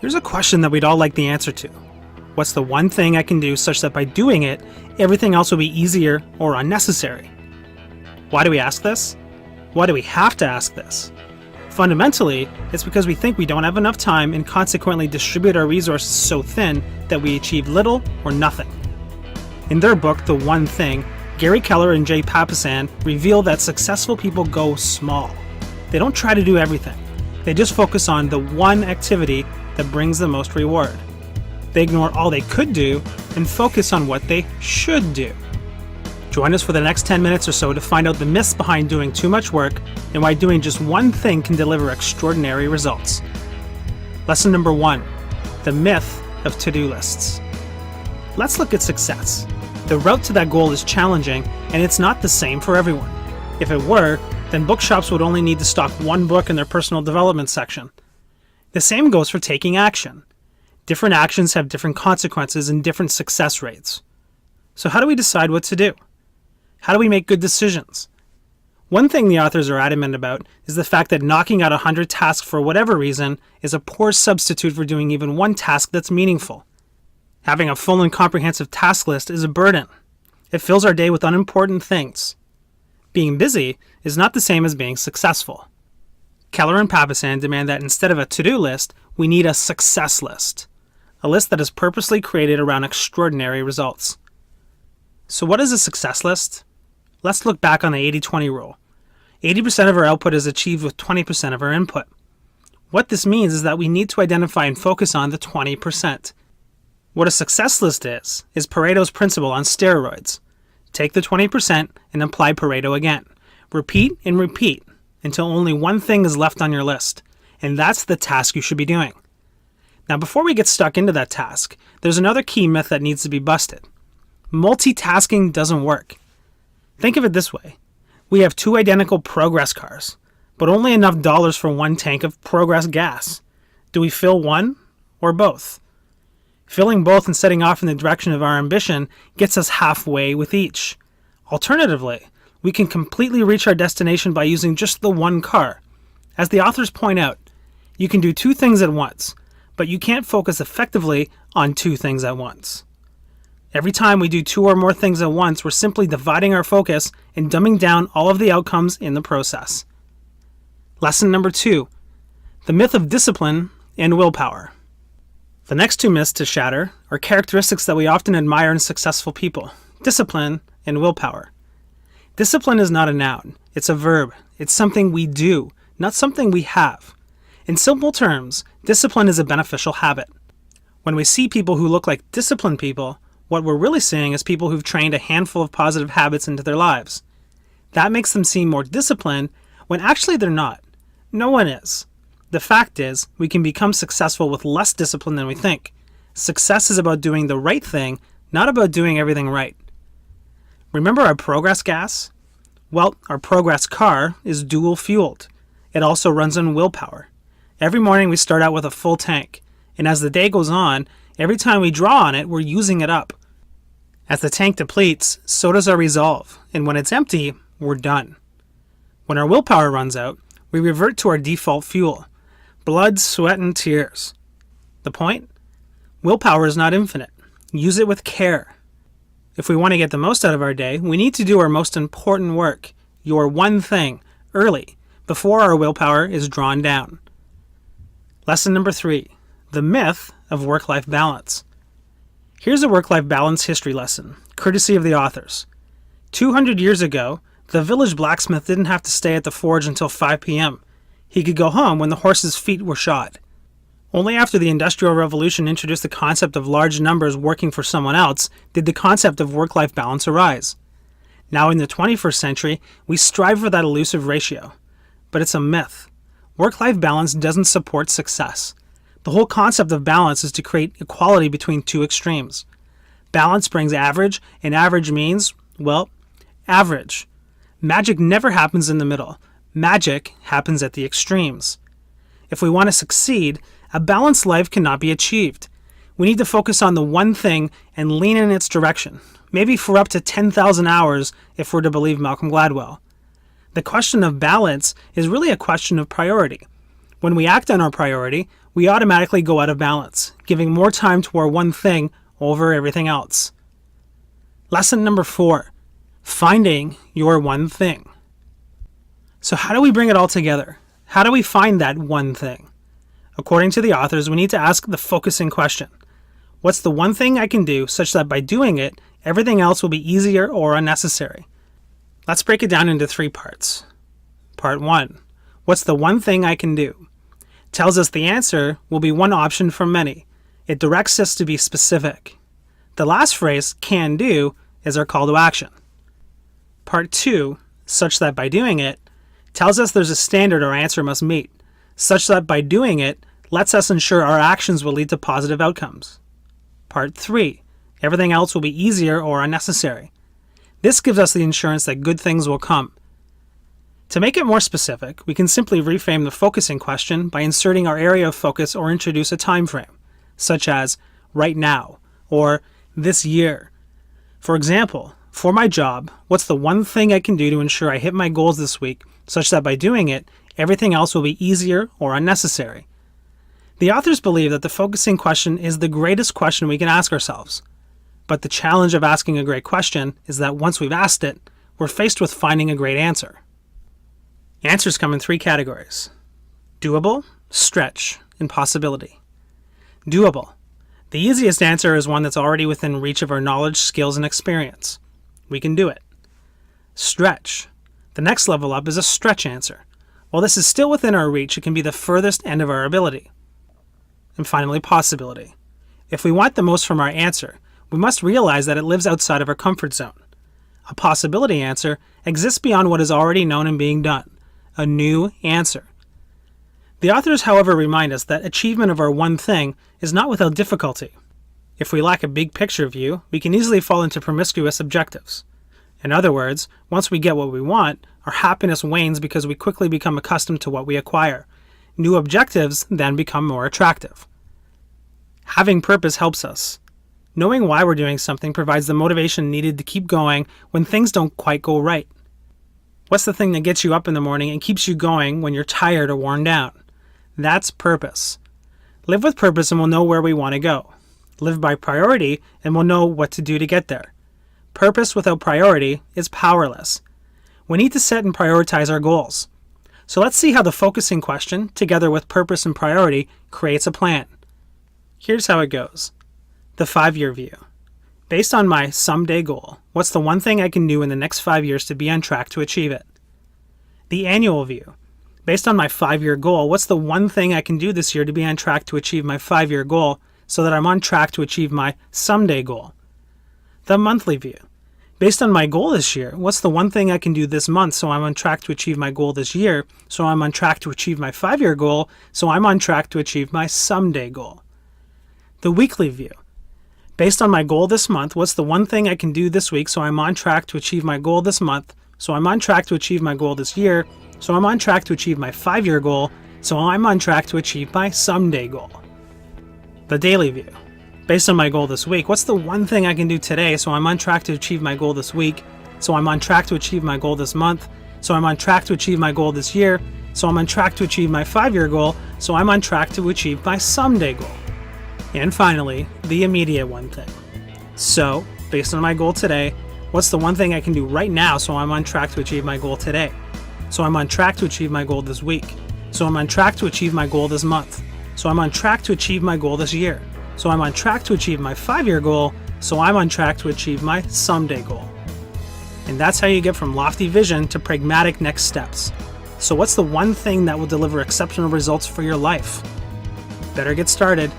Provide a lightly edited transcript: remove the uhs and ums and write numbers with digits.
Here's a question that we'd all like the answer to. What's the one thing I can do such that by doing it, everything else will be easier or unnecessary? Why do we ask this? Why do we have to ask this? Fundamentally, it's because we think we don't have enough time and consequently distribute our resources so thin that we achieve little or nothing. In their book, The One Thing, Gary Keller and Jay Papasan reveal that successful people go small. They don't try to do everything. They just focus on the one activity that brings the most reward. They ignore all they could do and focus on what they should do. Join us for the next 10 minutes or so to find out the myths behind doing too much work and why doing just one thing can deliver extraordinary results. Lesson number 1, the myth of to-do lists. Let's look at success. The route to that goal is challenging, and it's not the same for everyone. If it were, then bookshops would only need to stock one book in their personal development section. The same goes for taking action. Different actions have different consequences and different success rates. So how do we decide what to do? How do we make good decisions? One thing the authors are adamant about is the fact that knocking out 100 tasks for whatever reason is a poor substitute for doing even one task that's meaningful. Having a full and comprehensive task list is a burden. It fills our day with unimportant things. Being busy is not the same as being successful. Keller and Papasan demand that instead of a to-do list, we need a success list. A list that is purposely created around extraordinary results. So what is a success list? Let's look back on the 80-20 rule. 80% of our output is achieved with 20% of our input. What this means is that we need to identify and focus on the 20%. What a success list is Pareto's principle on steroids. Take the 20% and apply Pareto again. Repeat and repeat until only one thing is left on your list, and that's the task you should be doing. Now, before we get stuck into that task, there's another key myth that needs to be busted. Multitasking doesn't work. Think of it this way. We have 2 identical Progress cars, but only enough dollars for one tank of Progress gas. Do we fill one or both? Filling both and setting off in the direction of our ambition gets us halfway with each. Alternatively, we can completely reach our destination by using just the one car. As the authors point out, you can do 2 things at once, but you can't focus effectively on 2 things at once. Every time we do 2 or more things at once, we're simply dividing our focus and dumbing down all of the outcomes in the process. Lesson number 2, the myth of discipline and willpower. The next 2 myths to shatter are characteristics that we often admire in successful people: discipline and willpower. Discipline is not a noun, it's a verb. It's something we do, not something we have. In simple terms, discipline is a beneficial habit. When we see people who look like disciplined people, what we're really seeing is people who've trained a handful of positive habits into their lives. That makes them seem more disciplined when actually they're not. No one is. The fact is, we can become successful with less discipline than we think. Success is about doing the right thing, not about doing everything right. Remember our Progress gas? Well, our Progress car is dual fueled. It also runs on willpower. Every morning we start out with a full tank, and as the day goes on, every time we draw on it, we're using it up. As the tank depletes, so does our resolve, and when it's empty, we're done. When our willpower runs out, we revert to our default fuel: blood, sweat, and tears. The point? Willpower is not infinite. Use it with care. If we want to get the most out of our day, we need to do our most important work, your one thing, early, before our willpower is drawn down. Lesson number 3, the myth of work-life balance. Here's a work-life balance history lesson, courtesy of the authors. 200 years ago, the village blacksmith didn't have to stay at the forge until 5 p.m. He could go home when the horse's feet were shod. Only after the Industrial Revolution introduced the concept of large numbers working for someone else did the concept of work-life balance arise. Now in the 21st century, we strive for that elusive ratio. But it's a myth. Work-life balance doesn't support success. The whole concept of balance is to create equality between 2 extremes. Balance brings average, and average means, well, average. Magic never happens in the middle. Magic happens at the extremes. If we want to succeed, a balanced life cannot be achieved. We need to focus on the one thing and lean in its direction, maybe for up to 10,000 hours if we're to believe Malcolm Gladwell. The question of balance is really a question of priority. When we act on our priority, we automatically go out of balance, giving more time to our one thing over everything else. Lesson number 4, finding your one thing. So how do we bring it all together? How do we find that one thing? According to the authors, we need to ask the focusing question. What's the one thing I can do such that by doing it, everything else will be easier or unnecessary? Let's break it down into 3 parts. Part 1. What's the one thing I can do? Tells us the answer will be one option from many. It directs us to be specific. The last phrase, can do, is our call to action. Part 2, such that by doing it, tells us there's a standard our answer must meet, such that by doing it, lets us ensure our actions will lead to positive outcomes. Part 3, everything else will be easier or unnecessary. This gives us the assurance that good things will come. To make it more specific, we can simply reframe the focusing question by inserting our area of focus or introduce a time frame, such as right now or this year. For example, for my job, what's the one thing I can do to ensure I hit my goals this week such that by doing it, everything else will be easier or unnecessary? The authors believe that the focusing question is the greatest question we can ask ourselves. But the challenge of asking a great question is that once we've asked it, we're faced with finding a great answer. Answers come in 3 categories: doable, stretch, and possibility. Doable. The easiest answer is one that's already within reach of our knowledge, skills, and experience. We can do it. Stretch. The next level up is a stretch answer. While this is still within our reach, it can be the furthest end of our ability. And finally, possibility. If we want the most from our answer, we must realize that it lives outside of our comfort zone. A possibility answer exists beyond what is already known and being done. A new answer. The authors, however, remind us that achievement of our one thing is not without difficulty. If we lack a big picture view, we can easily fall into promiscuous objectives. In other words, once we get what we want, our happiness wanes because we quickly become accustomed to what we acquire. New objectives then become more attractive. Having purpose helps us. Knowing why we're doing something provides the motivation needed to keep going when things don't quite go right. What's the thing that gets you up in the morning and keeps you going when you're tired or worn down? That's purpose. Live with purpose and we'll know where we want to go. Live by priority and we'll know what to do to get there. Purpose without priority is powerless. We need to set and prioritize our goals. So let's see how the focusing question, together with purpose and priority, creates a plan. Here's how it goes. The 5-year view. Based on my someday goal, what's the one thing I can do in the next 5 years to be on track to achieve it? The annual view. Based on my 5-year goal, what's the one thing I can do this year to be on track to achieve my 5-year goal so that I'm on track to achieve my someday goal? The monthly view. Based on my goal this year, what's the one thing I can do this month so I'm on track to achieve my goal this year, so I'm on track to achieve my 5-year goal, so I'm on track to achieve my someday goal? The weekly view. Based on my goal this month, what's the one thing I can do this week so I'm on track to achieve my goal this month, so I'm on track to achieve my goal this year, so I'm on track to achieve my 5-year goal, so I'm on track to achieve my someday goal? The daily view. Based on my goal this week, what's the one thing I can do today so I'm on track to achieve my goal this week, so I'm on track to achieve my goal this month, so I'm on track to achieve my goal this year, so I'm on track to achieve my 5-year goal, so I'm on track to achieve my someday goal? And finally, the immediate one thing. So, based on my goal today, what's the one thing I can do right now so I'm on track to achieve my goal today? So I'm on track to achieve my goal this week. So I'm on track to achieve my goal this month. So I'm on track to achieve my goal this year. So I'm on track to achieve my 5-year goal. So I'm on track to achieve my someday goal. And that's how you get from lofty vision to pragmatic next steps. So what's the one thing that will deliver exceptional results for your life? Better get started.